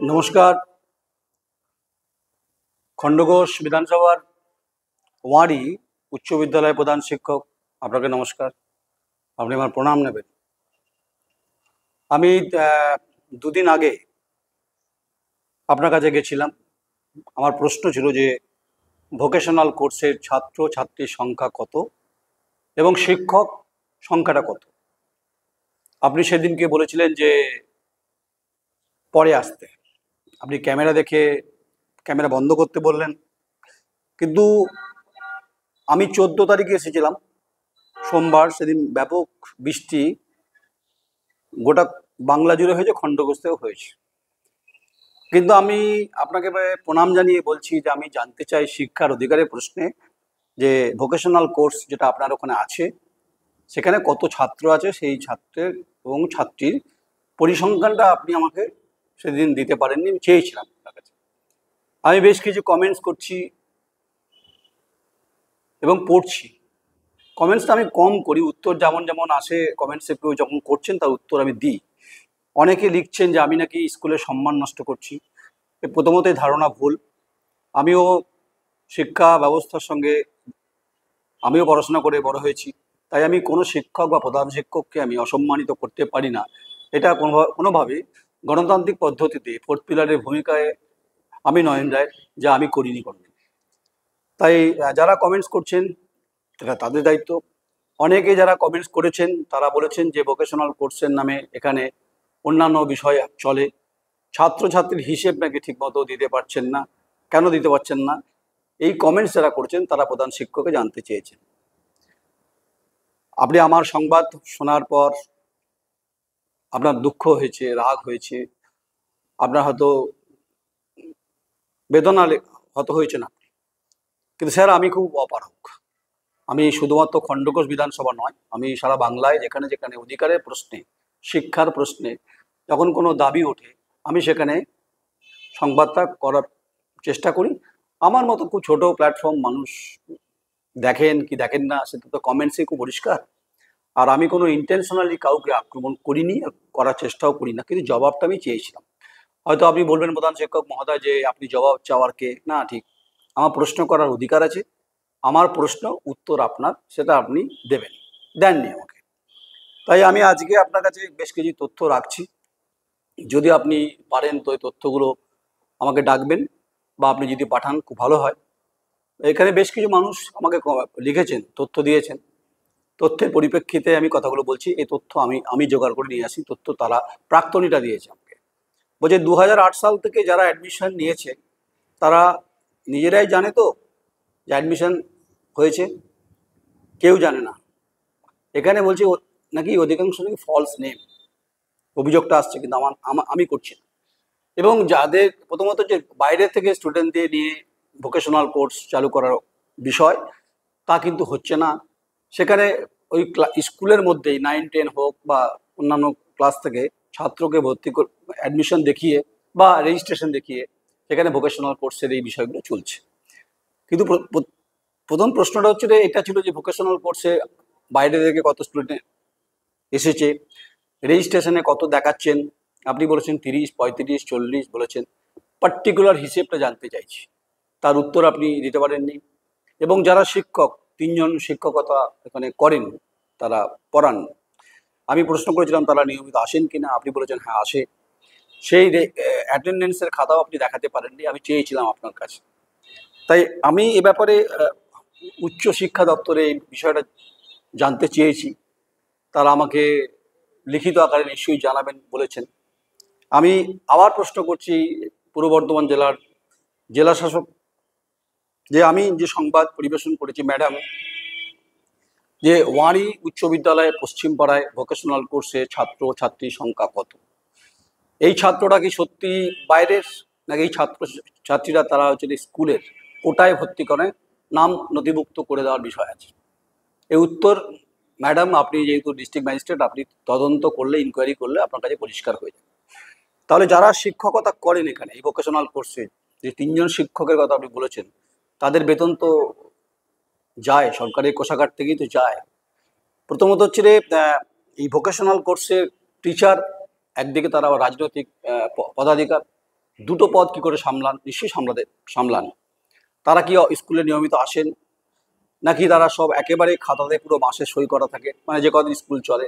নমস্কার। খণ্ডঘোষ বিধানসভার ওয়ারি উচ্চ বিদ্যালয় প্রধান শিক্ষক, আপনাকে নমস্কার। আপনি আমার প্রণাম নেবেন। আমি দুদিন আগে আপনার কাছে গেছিলাম। আমার প্রশ্ন ছিল যে ভোকেশনাল কোর্সের ছাত্র ছাত্রীর সংখ্যা কত এবং শিক্ষক সংখ্যাটা কত। আপনি সেদিনকে বলেছিলেন যে পরে আসতে, আপনি ক্যামেরা বন্ধ করতে বললেন, কিন্তু আমি 14 তারিখে এসেছিলাম সোমবার। সেদিন ব্যাপক বৃষ্টি গোটা বাংলা জুড়ে হয়েছে, খণ্ডঘোষতেও হয়েছে। কিন্তু আমি আপনাকে প্রণাম জানিয়ে বলছি যে আমি জানতে চাই শিক্ষার অধিকারের প্রশ্নে যে ভোকেশনাল কোর্স যেটা আপনার ওখানে আছে সেখানে কত ছাত্র আছে, সেই ছাত্রের এবং ছাত্রীর পরিসংখ্যানটা আপনি আমাকে সেদিন দিতে পারেননি। আমি চেয়েছিলাম আপনার কাছে। আমি বেশ কিছু কমেন্টস করছি এবং পড়ছি। কমেন্টসটা আমি কম করি, উত্তর যেমন যেমন আসে কমেন্টসে কেউ যখন করছেন তার উত্তর আমি দিই। অনেকে লিখছেন যে আমি নাকি স্কুলের সম্মান নষ্ট করছি। প্রথমতই ধারণা ভুল। আমিও শিক্ষা ব্যবস্থার সঙ্গে আমিও পড়াশোনা করে বড় হয়েছি, তাই আমি কোনো শিক্ষক বা প্রধান শিক্ষককে আমি অসম্মানিত করতে পারি না। এটা কোনোভাবে গণতান্ত্রিক পদ্ধতিতে ফোর্থ পিলারের ভূমিকায় আমি নয়ন রায়, যা আমি করিনি কোনোদিন। তাই যারা কমেন্টস করছেন এটা তাদের দায়িত্ব। অনেকে যারা কমেন্টস করেছেন তারা বলেছেন যে ভোকেশনাল কোর্সের নামে এখানে অন্যান্য বিষয় চলে, ছাত্রছাত্রীর হিসেব নাকি ঠিকমতো দিতে পারছেন না। কেন দিতে পারছেন না, এই কমেন্টস যারা করছেন তারা প্রধান শিক্ষককে জানতে চেয়েছেন। আপনি আমার সংবাদ শোনার পর আপনার দুঃখ হয়েছে, রাগ হয়েছে, আপনার হয়তো বেদনা হয়তো হয়েছে না। কিন্তু স্যার, আমি খুব অপারগ। আমি শুধুমাত্র খণ্ডঘোষ বিধানসভা নয়, আমি সারা বাংলায় যেখানে যেখানে অধিকারের প্রশ্নে, শিক্ষার প্রশ্নে যখন কোনো দাবি ওঠে আমি সেখানে সংবাদটা করার চেষ্টা করি। আমার মতো খুব ছোট প্ল্যাটফর্ম, মানুষ দেখেন কি দেখেন না সেটা তো কমেন্টসে খুব পরিষ্কার। আর আমি কোনো ইন্টেনশনালি কাউকে আক্রমণ করিনি, করার চেষ্টাও করি না, কিন্তু জবাবটা আমি চেয়েছিলাম। হয়তো আপনি বলবেন প্রধান শিক্ষক মহোদয় যে আপনি জবাব চাওয়ার কে না, ঠিক। আমার প্রশ্ন করার অধিকার আছে, আমার প্রশ্ন উত্তর আপনার, সেটা আপনি দেবেন, দেননি আমাকে। তাই আমি আজকে আপনার কাছে বেশ কিছু তথ্য রাখছি। যদি আপনি পারেন তো এই তথ্যগুলো আমাকে ডাকবেন, বা আপনি যদি পাঠান খুব ভালো হয়। এখানে বেশ কিছু মানুষ আমাকে লিখেছেন, তথ্য দিয়েছেন। তথ্যের পরিপ্রেক্ষিতে আমি কথাগুলো বলছি। এই তথ্য আমি জোগাড় করে নিয়ে আসি, তথ্য তারা প্রাক্তনীরা দিয়েছে আমাকে। বলছে 2008 সাল থেকে যারা অ্যাডমিশন নিয়েছে তারা নিজেরাই জানে তো যে অ্যাডমিশন হয়েছে, কেউ জানে না। এখানে বলছে নাকি অধিকাংশ নাকি ফলস নেম, অভিযোগটা আসছে, কিন্তু আমি করছি না। এবং যাদের প্রথমত যে বাইরে থেকে স্টুডেন্টদের নিয়ে ভোকেশনাল কোর্স চালু করার বিষয়, তা কিন্তু হচ্ছে না। সেখানে ওই স্কুলের মধ্যেই 9-10 হোক বা অন্যান্য ক্লাস থেকে ছাত্রকে ভর্তি অ্যাডমিশন দেখিয়ে বা রেজিস্ট্রেশন দেখিয়ে সেখানে ভোকেশনাল কোর্সের এই বিষয়গুলো চলছে। কিন্তু প্রথম প্রশ্নটা হচ্ছে যে এটা ছিল যে ভোকেশনাল কোর্সে বাইরে থেকে কত স্টুডেন্ট এসেছে, রেজিস্ট্রেশনে কত দেখাচ্ছেন। আপনি বলেছেন 30, 35, 40 বলেছেন। পার্টিকুলার হিসেবটা জানতে চাইছি, তার উত্তর আপনি দিতে পারেননি। এবং যারা শিক্ষক, 3 জন শিক্ষকতা এখানে করেন, তারা পড়ান, আমি প্রশ্ন করেছিলাম তারা নিয়মিত আসেন কিনা, আপনি বলেছেন হ্যাঁ আসে। সেই অ্যাটেন্ডেন্সের খাতাও আপনি দেখাতে পারেননি, আমি চেয়েছিলাম আপনার কাছে। তাই আমি এ ব্যাপারে উচ্চ শিক্ষা দপ্তরে এই বিষয়টা জানতে চেয়েছি। তারা আমাকে লিখিত আকারে নিশ্চয়ই জানাবেন বলেছেন। আমি আবার প্রশ্ন করছি পূর্ব বর্ধমান জেলার জেলা শাসক, যে আমি যে সংবাদ পরিবেশন করেছি ম্যাডাম, যে ওয়ারি উচ্চ বিদ্যালয়ে পশ্চিমপাড়ায় ভোকেশনাল কোর্সে ছাত্র ছাত্রীর সংখ্যা কত। এই ছাত্রটা কি সত্যি বাইরের, নাকি এই ছাত্র ছাত্রীরা তারা হচ্ছে স্কুলের কোটায় ভর্তি করে নাম নথিভুক্ত করে দেওয়ার বিষয় আছে। এই উত্তর ম্যাডাম, আপনি যেহেতু ডিস্ট্রিক্ট ম্যাজিস্ট্রেট, আপনি তদন্ত করলে, ইনকোয়ারি করলে আপনার কাছে পরিষ্কার হয়ে যাবে। তাহলে যারা শিক্ষকতা করেন এখানে এই ভোকেশনাল কোর্সে, যে 3 জন শিক্ষকের কথা আপনি বলেছেন, তাদের বেতন তো যায় সরকারি কোষাগার থেকেই তো যায়। প্রথমত হচ্ছে যে এই ভোকেশনাল কোর্সের টিচার একদিকে তারা রাজনৈতিক পদাধিকার, দুটো পদ কি করে সামলান? নিশ্চয়ই সামলান। তারা কি স্কুলে নিয়মিত আসেন, নাকি তারা সব একেবারে খাতাতে পুরো মাসে সই করা থাকে, মানে যে কদিন স্কুল চলে?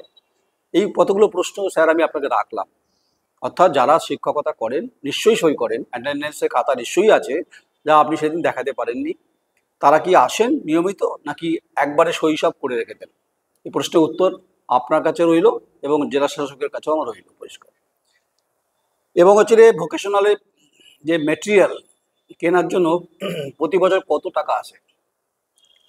এই কতগুলো প্রশ্ন স্যার আমি আপনাকে রাখলাম। অর্থাৎ যারা শিক্ষকতা করেন নিশ্চয়ই সই করেন, অ্যাটেন্ডেন্সের খাতা নিশ্চয়ই আছে, যা আপনি সেদিন দেখাতে পারেননি। তারা কি আসেন নিয়মিত, নাকি একবারে সই সব করে রেখে দেন? এই প্রশ্নের উত্তর আপনার কাছে রইল এবং জেলা শাসকের কাছেও আমার রইল পরিষ্কার। এবং হচ্ছে যে ভোকেশনালে যে মেটেরিয়াল কেনার জন্য প্রতি বছর কত টাকা আসে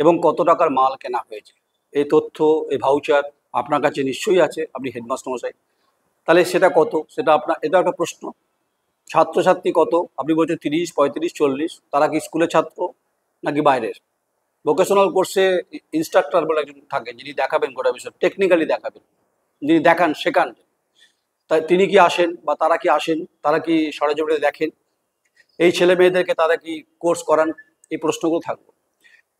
এবং কত টাকার মাল কেনা হয়েছে, এই তথ্য, এই ভাউচার আপনার কাছে নিশ্চয়ই আছে, আপনি হেডমাস্টার মশাই। তাহলে সেটা কত, সেটা আপনার, এটা একটা প্রশ্ন। ছাত্রছাত্রী কত? আপনি বলছেন 30, 35, 40। তারা কি স্কুলের ছাত্র নাকি বাইরের? ভোকেশনাল কোর্সে ইনস্ট্রাক্টর বলে একজন থাকেন, যিনি দেখাবেন গোটা বিষয়, টেকনিক্যালি দেখাবেন, যিনি দেখান, শেখান। তাই তিনি কি আসেন বা তারা কি আসেন? তারা কি সরেজমিনে দেখেন? এই ছেলে মেয়েদেরকে তারা কি কোর্স করান? এই প্রশ্নগুলো থাকবে।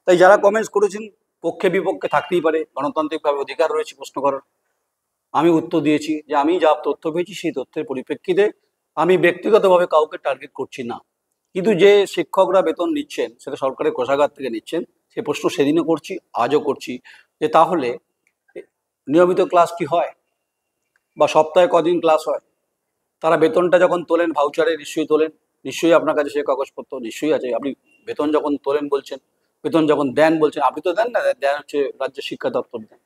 তাই যারা কমেন্টস করেছেন, পক্ষে বিপক্ষে থাকতেই পারে, গণতান্ত্রিকভাবে অধিকার রয়েছে প্রশ্ন করার। আমি উত্তর দিয়েছি যে আমি যা তথ্য পেয়েছি সেই তথ্যের পরিপ্রেক্ষিতে আমি ব্যক্তিগতভাবে কাউকে টার্গেট করছি না। কিন্তু যে শিক্ষকরা বেতন নিচ্ছেন, সেটা সরকারের কোষাগার থেকে নিচ্ছেন, সে প্রশ্ন সেদিনও করছি, আজও করছি, যে তাহলে নিয়মিত ক্লাস কি হয়, বা সপ্তাহে কদিন ক্লাস হয়? তারা বেতনটা যখন তোলেন ভাউচারে নিশ্চয়ই তোলেন, নিশ্চয়ই আপনার কাছে সে কাগজপত্র নিশ্চয়ই আছে। আপনি বেতন যখন তোলেন বলছেন, বেতন যখন দেন বলছেন, আপনি তো দেন না, দেন হচ্ছে রাজ্য শিক্ষা দপ্তর দেন।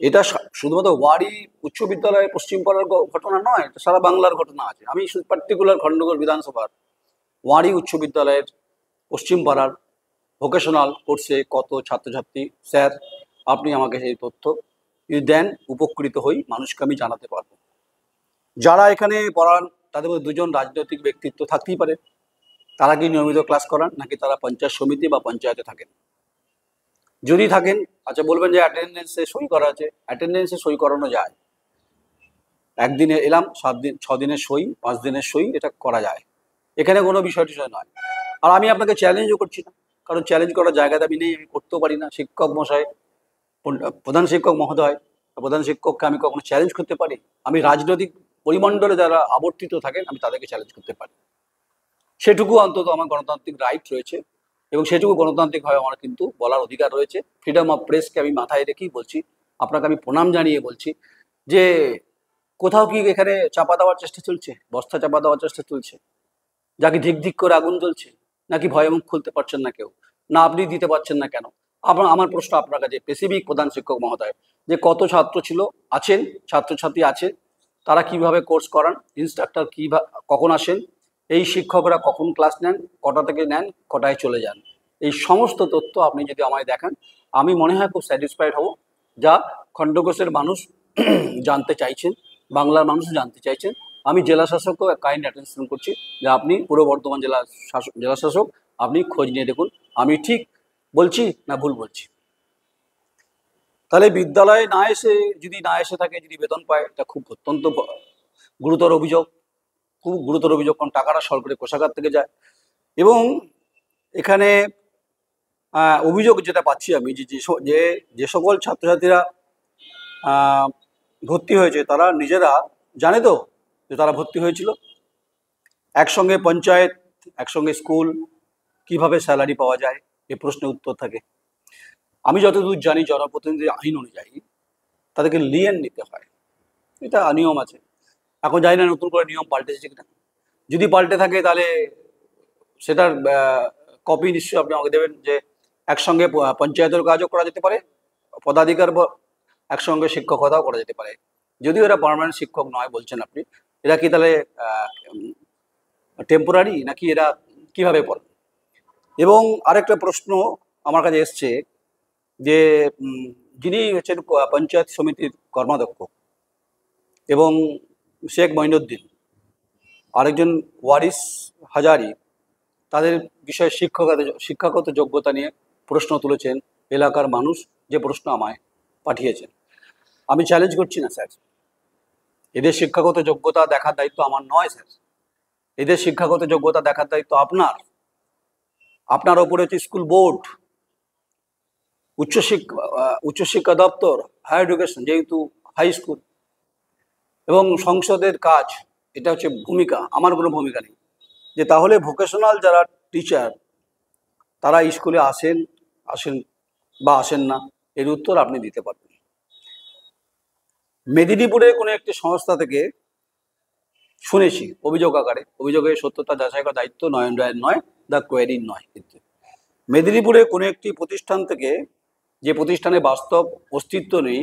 এটা শুধুমাত্র ওয়ারি উচ্চ বিদ্যালয় পশ্চিমপাড়ার ঘটনা নয়, এটা সারা বাংলার ঘটনা আছে। আমি পার্টিকুলার খণ্ডঘোষ বিধানসভার ওয়ারি উচ্চ বিদ্যালয়ের পশ্চিমপাড়ার ভোকেশনাল কোর্সে কত ছাত্রছাত্রী, স্যার আপনি আমাকে সেই তথ্য যদি দেন, উপকৃত হই, মানুষকে আমি জানাতে পারবো। যারা এখানে পড়ান তাদের মধ্যে দুজন রাজনৈতিক ব্যক্তিত্ব থাকতেই পারে। তারা কি নিয়মিত ক্লাস করান, নাকি তারা পঞ্চায়েত সমিতি বা পঞ্চায়েতে থাকেন? যদি থাকেন, আচ্ছা বলবেন যে অ্যাটেন্ডেন্সে সই করা আছে। অ্যাটেন্ডেন্সে সই করানো যায়, একদিনে এলাম, 7 দিন 6 দিনের সই, 5 দিনের সই, এটা করা যায়, এখানে কোনো বিষয় টিষয় নয়। আর আমি আপনাকে চ্যালেঞ্জও করছি না, কারণ চ্যালেঞ্জ করার জায়গাতে আমি নেই, আমি করতেও পারি না। শিক্ষক মশাই, প্রধান শিক্ষক মহোদয়, প্রধান শিক্ষককে আমি কখনো চ্যালেঞ্জ করতে পারি? আমি রাজনৈতিক পরিমণ্ডলে যারা আবর্তিত থাকেন, আমি তাদেরকে চ্যালেঞ্জ করতে পারি। সেটুকু অন্তত আমার গণতান্ত্রিক রাইট রয়েছে, এবং সেটুকু গণতান্ত্রিকভাবে আমার কিন্তু বলার অধিকার রয়েছে। ফ্রিডম অফ প্রেসকে আমি মাথায় রেখেই বলছি, আপনাকে আমি প্রণাম জানিয়ে বলছি যে কোথাও কি এখানে চাপা দেওয়ার চেষ্টা চলছে, বস্তা চাপা দেওয়ার চেষ্টা চলছে? যাকে ধিক ধিক করে আগুন জ্বলছে, নাকি ভয়ে মুখ খুলতে পারছেন না কেউ? না আপনি দিতে পারছেন না কেন? আমার প্রশ্ন আপনার কাছে স্পেসিফিক, প্রধান শিক্ষক মহোদয়, যে কত ছাত্র ছিল, আছেন, ছাত্রছাত্রী আছে, তারা কিভাবে কোর্স করান, ইনস্ট্রাক্টর কখন আসেন, এই শিক্ষকরা কখন ক্লাস নেন, কটা থেকে নেন, কটায় চলে যান, এই সমস্ত তথ্য আপনি যদি আমায় দেখান, আমি মনে হয় খুব স্যাটিসফাইড হব। যা খণ্ডঘোষের মানুষ জানতে চাইছেন, বাংলার মানুষ জানতে চাইছেন। আমি জেলা শাসককেও কাইন্ড অ্যাটেনশন করছি যে আপনি পূর্ব বর্ধমান জেলা শাসক, আপনি খোঁজ নিয়ে দেখুন আমি ঠিক বলছি না ভুল বলছি। তাহলে বিদ্যালয়ে না এসে থাকে, যদি বেতন পায়, এটা খুব অত্যন্ত গুরুতর অভিযোগ, খুব গুরুতর অভিযোগ, কারণ টাকাটা সরকারি কোষাগার থেকে যায়। এবং এখানে অভিযোগ যেটা পাচ্ছি আমি, যে সকল ছাত্রছাত্রীরা ভর্তি হয়েছে, তারা নিজেরা জানে তো যে তারা ভর্তি হয়েছিল। একসঙ্গে পঞ্চায়েত, একসঙ্গে স্কুল, কিভাবে স্যালারি পাওয়া যায়, এই প্রশ্নের উত্তর থাকে। আমি যতদূর জানি জনপ্রতিনিধি আইন অনুযায়ী তাদেরকে লিয়েন নিতে হয়, এটা নিয়ম আছে। এখন জানি না নতুন করে নিয়ম পাল্টেছে কিনা, যদি পাল্টে থাকে তাহলে সেটার কপি নিশ্চয়ই আপনি আমাকে দেবেন, যে একসঙ্গে পঞ্চায়েতের কাজও করা যেতে পারে, পদাধিকার একসঙ্গে শিক্ষকতাও করা যেতে পারে। যদিও এরা পার্মানেন্ট শিক্ষক নয় বলছেন আপনি, এরা কি তাহলে টেম্পোরারি, নাকি এরা কিভাবে পড়ে? এবং আরেকটা প্রশ্ন আমার কাছে এসছে, যে যিনি হচ্ছেন পঞ্চায়েত সমিতির কর্মাধ্যক্ষ এবং শেখ মঈনুদ্দিন, আরেকজন ওয়ারিস হাজারি, তাদের বিষয়ে শিক্ষাগত যোগ্যতা নিয়ে প্রশ্ন তুলেছেন এলাকার মানুষ, যে প্রশ্ন আমায় পাঠিয়েছেন। আমি চ্যালেঞ্জ করছি না স্যার, এদের শিক্ষাগত যোগ্যতা দেখার দায়িত্ব আমার নয় স্যার, এদের শিক্ষাগত যোগ্যতা দেখার দায়িত্ব আপনার। আপনার ওপরে হচ্ছে স্কুল বোর্ড, উচ্চশিক্ষা দপ্তর, হায়ার এডুকেশন, যেহেতু হাই স্কুল, এবং সংসদের কাজ এটা হচ্ছে ভূমিকা, আমার কোনো ভূমিকা নেই, যে তাহলে ভোকেশনাল যারা টিচার তারা স্কুলে আসেন আসেন বা আসেন না, এর উত্তর আপনি দিতে পারবেন। মেদিনীপুরে কোনো একটি সংস্থা থেকে শুনেছি অভিযোগ আকারে, অভিযোগের সত্যতা যাচাই করার দায়িত্ব নয়ন রায়ের নয়, দ্য কোয়েরির নয়। কিন্তু মেদিনীপুরে কোনো একটি প্রতিষ্ঠান থেকে, যে প্রতিষ্ঠানে বাস্তব অস্তিত্ব নেই,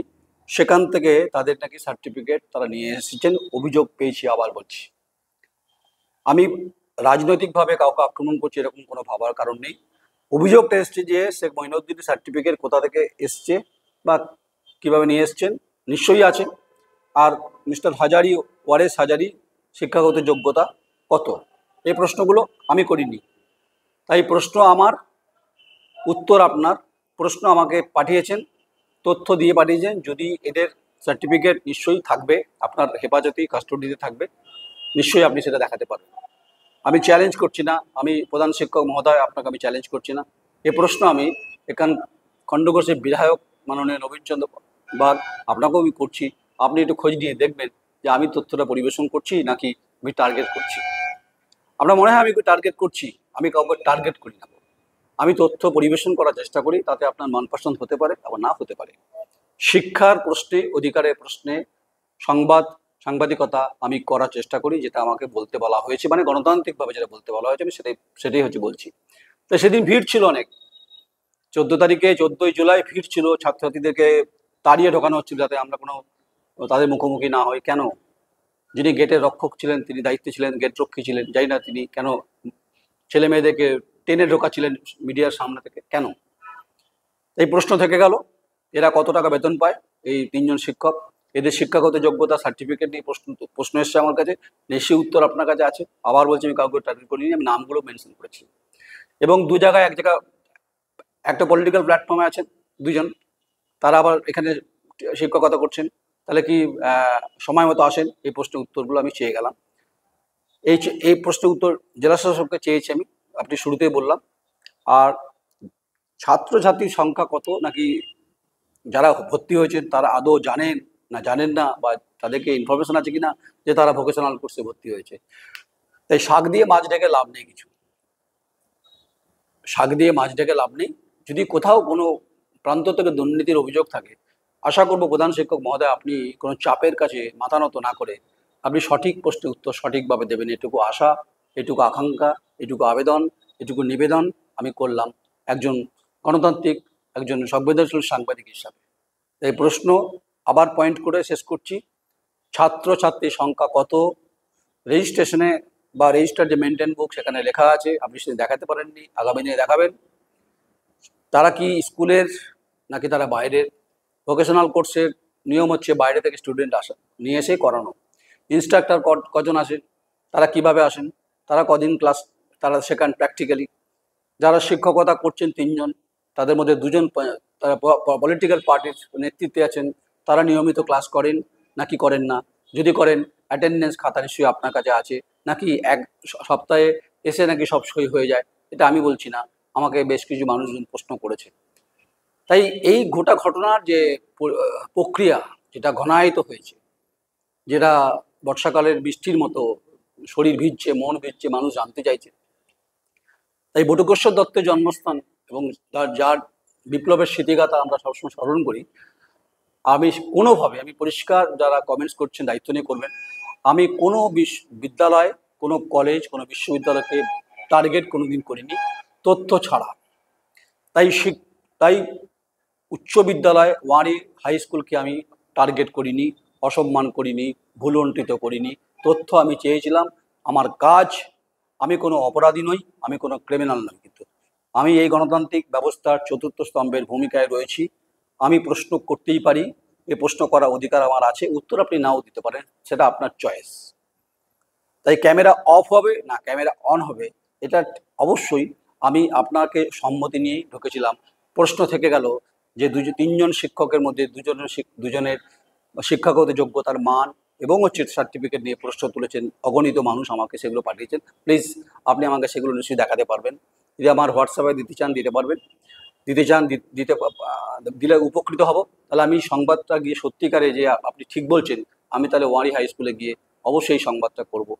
সেখান থেকে তাদের নাকি সার্টিফিকেট তারা নিয়ে এসেছেন, অভিযোগ পেয়েছি, আবার বলছি। আমি রাজনৈতিকভাবে কাউকে আক্রমণ করছি এরকম কোনো ভাবার কারণ নেই। অভিযোগটা এসছে যে শেখ মঈনুদ্দিনের সার্টিফিকেট কোথা থেকে এসছে বা কিভাবে নিয়ে এসছেন, নিশ্চয়ই আছে। আর মিস্টার হাজারি, ওয়ারেস হাজারি শিক্ষাগত যোগ্যতা কত, এই প্রশ্নগুলো আমি করিনি। তাই প্রশ্ন আমার, উত্তর আপনার। প্রশ্ন আমাকে পাঠিয়েছেন, তথ্য দিয়ে পাঠিয়েছেন, যদি এদের সার্টিফিকেট নিশ্চয়ই থাকবে, আপনার হেফাজতি কাস্টডিতে থাকবে, নিশ্চয়ই আপনি সেটা দেখাতে পারবেন। আমি চ্যালেঞ্জ করছি না, আমি প্রধান শিক্ষক মহোদয় আপনাকে আমি চ্যালেঞ্জ করছি না। এ প্রশ্ন আমি এখান খণ্ডঘোষের বিধায়ক মাননীয় নবীন চন্দ্র বাগ আপনাকেও আমি করছি। আপনি একটু খোঁজ নিয়ে দেখবেন যে আমি তথ্যটা পরিবেশন করছি নাকি আমি টার্গেট করছি। আপনার মনে হয় আমি টার্গেট করছি? আমি কাউকে টার্গেট করি না, আমি তথ্য পরিবেশন করার চেষ্টা করি, তাতে আপনার মন পছন্দ হতে পারে আবার না হতে পারে। শিক্ষার প্রশ্নে, অধিকারের প্রশ্নে সাংবাদিকতা আমি করার চেষ্টা করি, যেটা আমাকে বলতে বলা হয়েছে, মানে গণতান্ত্রিকভাবে যেটা বলতে বলা হয়েছে আমি সেটাই হচ্ছে বলছি। তো সেদিন ভিড় ছিল অনেক, 14 তারিখে 14ই জুলাই ভিড় ছিল, ছাত্রছাত্রীদেরকে তাড়িয়ে ঢোকানো হচ্ছিল যাতে আমরা কোনো তাদের মুখোমুখি না হই। কেন? যিনি গেটের রক্ষক ছিলেন, তিনি দায়িত্বে ছিলেন, গেট রক্ষী ছিলেন, জানি না তিনি কেন ছেলে মেয়েদেরকে টেনে ঢোকাচ্ছিলেন মিডিয়ার সামনে থেকে, কেন? এই প্রশ্ন থেকে গেল। এরা কত টাকা বেতন পায়, এই 3জন শিক্ষক, এদের শিক্ষাগত যোগ্যতা সার্টিফিকেট নিয়ে প্রশ্ন এসছে আমার কাছে, নিশ্চয়ই উত্তর আপনার কাছে আছে। আবার বলছি, আমি কাউকে টার্গেট করিনি, আমি নামগুলো মেনশন করেছি। এবং দু জায়গায়, এক জায়গা একটা পলিটিক্যাল প্ল্যাটফর্মে আছেন দুজন, তারা আবার এখানে শিক্ষকতা করছেন। তাহলে কি সময় মতো আসেন? এই প্রশ্নের উত্তরগুলো আমি চেয়ে গেলাম। এই প্রশ্নের উত্তর জেলা শাসককে চেয়েছি আমি, আপনি শুরুতেই বললাম। আর ছাত্রছাত্রীর সংখ্যা কত, নাকি যারা ভর্তি হয়েছেন তারা আদৌ জানেন না জানেন না, বা তাদেরকে ইনফরমেশন আছে কিনা যে তারা ভোকেশনাল কোর্সে ভর্তি হয়েছে। তাই শাক দিয়ে মাছ ঢেকে লাভ নেই কিছু, শাক দিয়ে মাছ ঢেকে লাভ নেই। যদি কোথাও কোনো প্রান্ত থেকে দুর্নীতির অভিযোগ থাকে, আশা করব প্রধান শিক্ষক মহোদয় আপনি কোনো চাপের কাছে মাথা নত না করে আপনি সঠিক প্রশ্নের উত্তর সঠিকভাবে দেবেন, এটুকু আশা, এটুকু আকাঙ্ক্ষা, এটুকু আবেদন, এটুকু নিবেদন আমি করলাম একজন গণতান্ত্রিক, একজন সংবেদনশীল সাংবাদিক হিসাবে। এই প্রশ্ন আবার পয়েন্ট করে শেষ করছি, ছাত্রছাত্রীর সংখ্যা কত? রেজিস্ট্রেশনে বা রেজিস্টার যে মেনটেন বুক সেখানে লেখা আছে, আপনি সেটা দেখাতে পারেননি, আগামী দিনে দেখাবেন। তারা কি স্কুলের নাকি তারা বাইরের? ভোকেশনাল কোর্সের নিয়ম হচ্ছে বাইরে থেকে স্টুডেন্ট আসা, নিয়ে এসে করানো। ইনস্ট্রাক্টর কজন আসেন, তারা কিভাবে আসেন, তারা কদিন ক্লাস তারা শেখান প্র্যাকটিক্যালি। যারা শিক্ষকতা করছেন 3জন, তাদের মধ্যে 2জন তারা পলিটিক্যাল পার্টির নেতৃত্বে আছেন, তারা নিয়মিত ক্লাস করেন নাকি করেন না? যদি করেন, অ্যাটেন্ডেন্স খাতা নিশ্চয়ই আপনার কাছে আছে, নাকি এক সপ্তাহে এসে নাকি সব সই হয়ে যায়? এটা আমি বলছি না, আমাকে বেশ কিছু মানুষজন প্রশ্ন করেছে। তাই এই গোটা ঘটনার যে প্রক্রিয়া, যেটা ঘনায়িত হয়েছে, যেটা বর্ষাকালের বৃষ্টির মতো শরীর ভিজছে, মন ভিজছে, মানুষ জানতে চাইছে। তাই বটুকেশ্বর দত্তের জন্মস্থান এবং যার বিপ্লবের স্মৃতিগাথা আমরা সবসময় স্মরণ করি, আমি কোনোভাবে, আমি পরিষ্কার, যারা কমেন্টস করছেন দায়িত্ব নিয়ে করবেন, আমি কোনো বিদ্যালয়, কোনো কলেজ, কোনো বিশ্ববিদ্যালয়কে টার্গেট কোনোদিন করিনি তথ্য ছাড়া। তাই উচ্চ বিদ্যালয় ওয়ারি হাই স্কুলকে আমি টার্গেট করিনি, অসম্মান করিনি, ভুলণ্ঠিত করিনি। তথ্য আমি চেয়েছিলাম, আমার কাজ। আমি কোনো অপরাধী নই, আমি কোনো ক্রিমিনাল নই, কিন্তু আমি এই গণতান্ত্রিক ব্যবস্থার চতুর্থ স্তম্ভের ভূমিকায় রয়েছি। আমি প্রশ্ন করতেই পারি, এ প্রশ্ন করার অধিকার আমার আছে। উত্তর আপনি নাও দিতে পারেন, সেটা আপনার চয়েস। তাই ক্যামেরা অফ হবে না ক্যামেরা অন হবে, এটা অবশ্যই আমি আপনাকে সম্মতি নিয়েই ঢুকেছিলাম। প্রশ্ন থেকে গেল যে 3জন শিক্ষকের মধ্যে দুজনের শিক্ষাগত যোগ্যতার মান এবং হচ্ছে সার্টিফিকেট নিয়ে প্রশ্ন তুলেছেন, অগণিত মানুষ আমাকে সেগুলো পাঠিয়েছেন। প্লিজ আপনি আমাকে সেগুলো নিশ্চয়ই দেখাতে পারবেন। যদি আমার হোয়াটসঅ্যাপে দিতে চান দিতে পারবেন, দিলে উপকৃত হব। তাহলে আমি সংবাদটা গিয়ে সত্যিকারে যে আপনি ঠিক বলছেন, আমি তাহলে ওয়ারি হাই স্কুলে গিয়ে অবশ্যই এই সংবাদটা করব,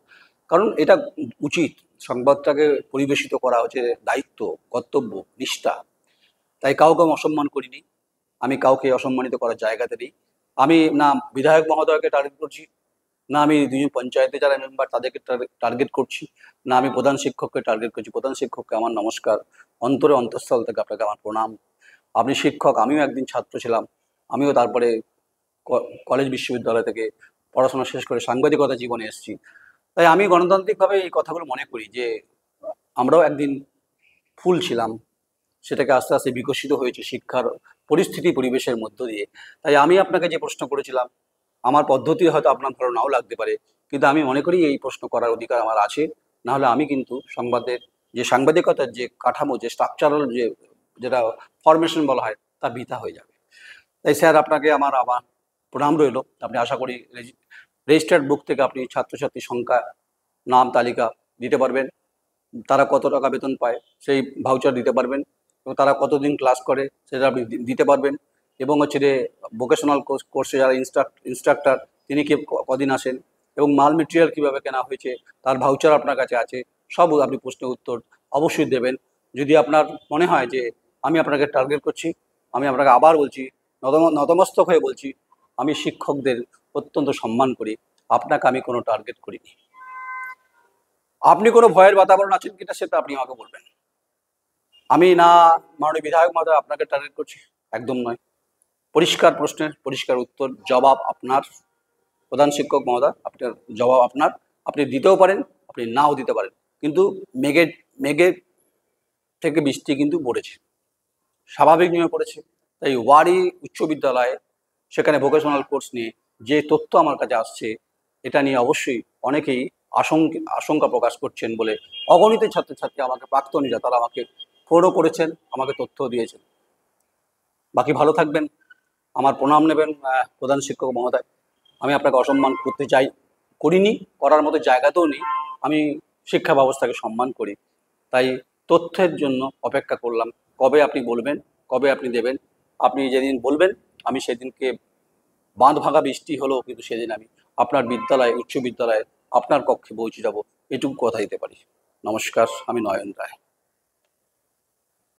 কারণ এটা উচিত। সংবাদটাকে পরিবেশিত করা হচ্ছে দায়িত্ব, কর্তব্য, নিষ্ঠা। তাই কাউকে আমি অসম্মান করিনি, আমি কাউকে অসম্মানিত করার জায়গাতে নেই। আমি না বিধায়ক মহোদয়কে টার্গেট করছি, না আমি দুজন পঞ্চায়েতে যারা মেম্বার তাদেরকে টার্গেট করছি, না আমি প্রধান শিক্ষককে টার্গেট করছি। প্রধান শিক্ষককে আমার নমস্কার, অন্তরে অন্তঃস্থল থেকে আপনাকে আমার প্রণাম। আপনি শিক্ষক, আমিও একদিন ছাত্র ছিলাম, আমিও তারপরে কলেজ বিশ্ববিদ্যালয় থেকে পড়াশোনা শেষ করে সাংবাদিকতা জীবনে এসেছি। তাই আমি গণতান্ত্রিকভাবে এই কথাগুলো মনে করি যে আমরাও একদিন ফুল ছিলাম, সেটাকে আস্তে আস্তে বিকশিত হয়েছে শিক্ষার পরিস্থিতি পরিবেশের মধ্য দিয়ে। তাই আমি আপনাকে যে প্রশ্ন করেছিলাম, আমার পদ্ধতি হয়তো আপনার ভালো নাও লাগতে পারে, কিন্তু আমি মনে করি এই প্রশ্ন করার অধিকার আমার আছে। নাহলে আমি কিন্তু সংবাদের যে সাংবাদিকতার যে কাঠামো, যে স্ট্রাকচারাল যে যেটা ফরমেশন বলা হয়, তা বৃথা হয়ে যাবে। তাই স্যার আপনাকে আমার আবার প্রণাম রইল। আপনি আশা করি রেজিস্টার্ড বুক থেকে আপনি ছাত্রছাত্রীর সংখ্যা, নাম তালিকা দিতে পারবেন, তারা কত টাকা বেতন পায় সেই ভাউচার দিতে পারবেন, এবং তারা কতদিন ক্লাস করে সেটা আপনি দিতে পারবেন, এবং হচ্ছে যে ভোকেশনাল কোর্সে যারা ইনস্ট্রাক্টর তিনি কি কদিন আসেন, এবং মাল মেটেরিয়াল কীভাবে কেনা হয়েছে তার ভাউচার আপনার কাছে আছে। সব আপনি প্রশ্নের উত্তর অবশ্যই দেবেন। যদি আপনার মনে হয় যে আমি আপনাকে টার্গেট করছি, আমি আপনাকে আবার বলছি, নতমস্তক হয়ে বলছি, আমি শিক্ষকদের অত্যন্ত সম্মান করি, আপনাকে আমি কোনো টার্গেট করিনি। আপনি কোনো ভয়ের বাতাবরণ আছেন কিনা সেটা আপনি আমাকে বলবেন। আমি না মাননীয় বিধায়ক মহোদয় আপনাকে টার্গেট করছি, একদম নয়। পরিষ্কার প্রশ্নের পরিষ্কার উত্তর, জবাব আপনার। প্রধান শিক্ষক মহোদয়, আপনার জবাব আপনার, আপনি দিতেও পারেন, আপনি নাও দিতে পারেন, কিন্তু মেঘের থেকে বৃষ্টি কিন্তু পড়েছে, স্বাভাবিক নিয়মে পড়েছে। তাই ওয়ারি উচ্চ বিদ্যালয়ে সেখানে ভোকেশনাল কোর্স নিয়ে যে তথ্য আমার কাছে আসছে, এটা নিয়ে অবশ্যই অনেকেই আশঙ্কা প্রকাশ করছেন বলে অগণিত ছাত্রছাত্রী আমাকে, প্রাক্তনীরা, তারা আমাকে ফোনও করেছেন, আমাকে তথ্য দিয়েছেন। বাকি ভালো থাকবেন, আমার প্রণাম নেবেন প্রধান শিক্ষক মহোদয়। আমি আপনাকে অসম্মান করতে চাই, করিনি, করার মতো জায়গাতেও নেই। আমি শিক্ষা ব্যবস্থাকে সম্মান করি। তাই তথ্যের জন্য অপেক্ষা করলাম, কবে আপনি বলবেন, কবে আপনি দেবেন। আপনি যেদিন বলবেন আমি সেদিনকে বাঁধ ভাঙা বৃষ্টি হলেও কিন্তু সেদিন আমি আপনার বিদ্যালয়ে, উচ্চ বিদ্যালয়ে, আপনার কক্ষে পৌঁছে যাব, এটুকু কথা দিতে পারি। নমস্কার, আমি নয়ন রায়।